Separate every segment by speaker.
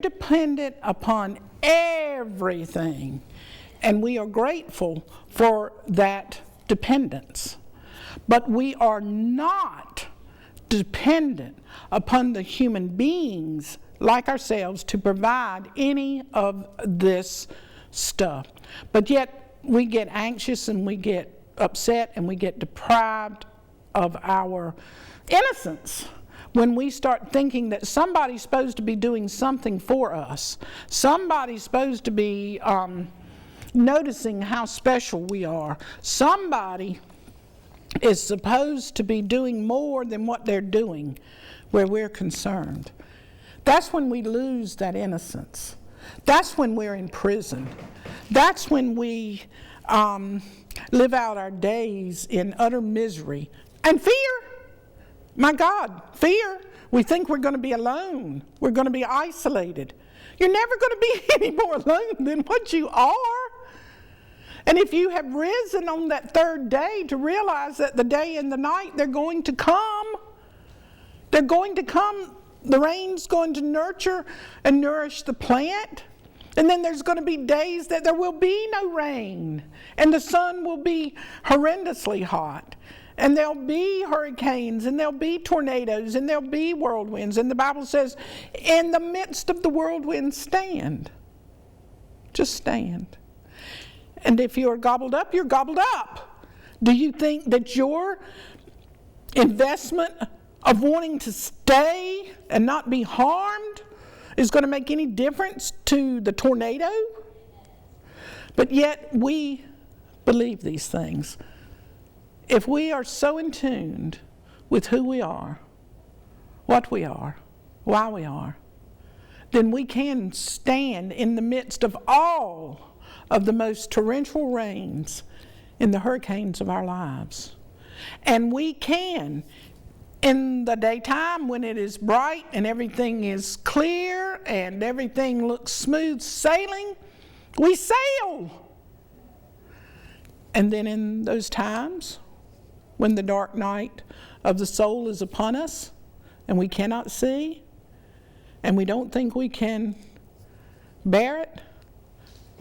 Speaker 1: dependent upon everything, and we are grateful for that dependence. But we are not dependent upon the human beings like ourselves to provide any of this stuff. But yet we get anxious and we get upset and we get deprived of our innocence when we start thinking that somebody's supposed to be doing something for us. Somebody's supposed to be noticing how special we are. Somebody is supposed to be doing more than what they're doing where we're concerned. That's when we lose that innocence. That's when we're in prison. That's when we live out our days in utter misery and fear. My God, fear. We think we're going to be alone. We're going to be isolated. You're never going to be any more alone than what you are. And if you have risen on that third day to realize that the day and the night, they're going to come. They're going to come. The rain's going to nurture and nourish the plant. And then there's going to be days that there will be no rain. And the sun will be horrendously hot. And there'll be hurricanes, and there'll be tornadoes, and there'll be whirlwinds. And the Bible says, in the midst of the whirlwind, stand. Just stand. And if you're gobbled up, you're gobbled up. Do you think that your investment of wanting to stay and not be harmed is going to make any difference to the tornado? But yet we believe these things. If we are so in tune with who we are, what we are, why we are, then we can stand in the midst of all of the most torrential rains in the hurricanes of our lives. And we can, in the daytime when it is bright and everything is clear and everything looks smooth sailing, we sail. And then in those times when the dark night of the soul is upon us and we cannot see and we don't think we can bear it,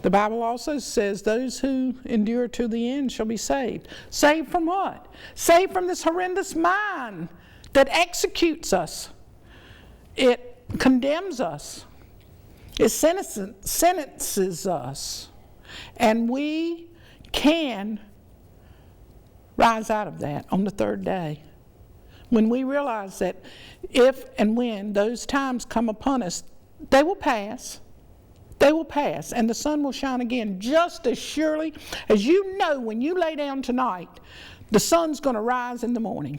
Speaker 1: the Bible also says those who endure to the end shall be saved. Saved from what? Saved from this horrendous mind that executes us. It condemns us. It sentences us. And we can rise out of that on the third day. When we realize that if and when those times come upon us, they will pass. They will pass, and the sun will shine again just as surely as you know when you lay down tonight, the sun's going to rise in the morning.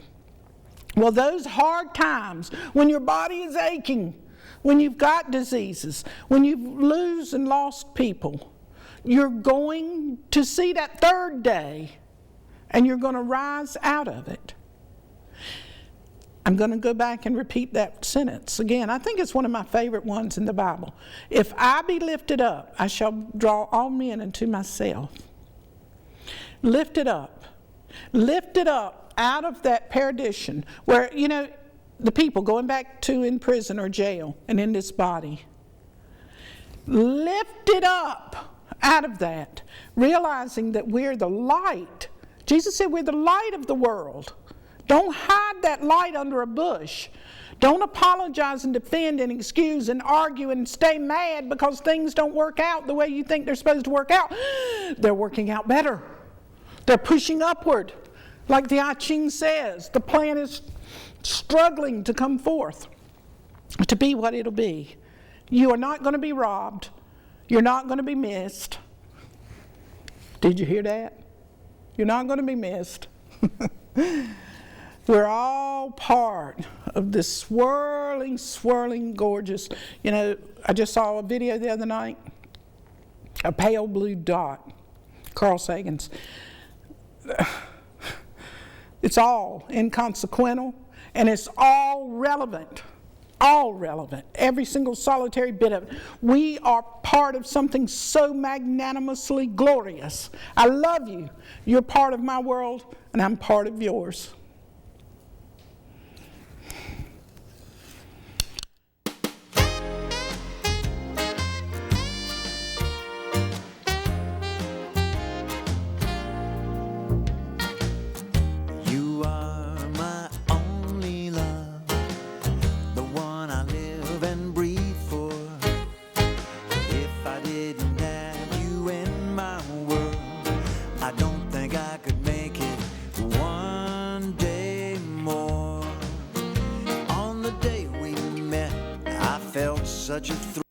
Speaker 1: Well, those hard times when your body is aching, when you've got diseases, when you've lose and lost people, you're going to see that third day, and you're going to rise out of it. I'm going to go back and repeat that sentence again. I think it's one of my favorite ones in the Bible. If I be lifted up, I shall draw all men unto myself. Lifted up out of that perdition where, the people going back to in prison or jail and in this body. Lifted up out of that, realizing that we're the light. Jesus said we're the light of the world. Don't hide that light under a bush. Don't apologize and defend and excuse and argue and stay mad because things don't work out the way you think they're supposed to work out. They're working out better. They're pushing upward. Like the I Ching says, the plan is struggling to come forth, to be what it'll be. You are not going to be robbed. You're not going to be missed. Did you hear that? You're not going to be missed. We're all part of this swirling, gorgeous. I just saw a video the other night, a pale blue dot, Carl Sagan's. It's all inconsequential, and it's all relevant. All relevant. Every single solitary bit of it. We are part of something so magnanimously glorious. I love you. You're part of my world, and I'm part of yours.
Speaker 2: I didn't have you in my world, I don't think I could make it one day more. On the day we met, I felt such a thrill.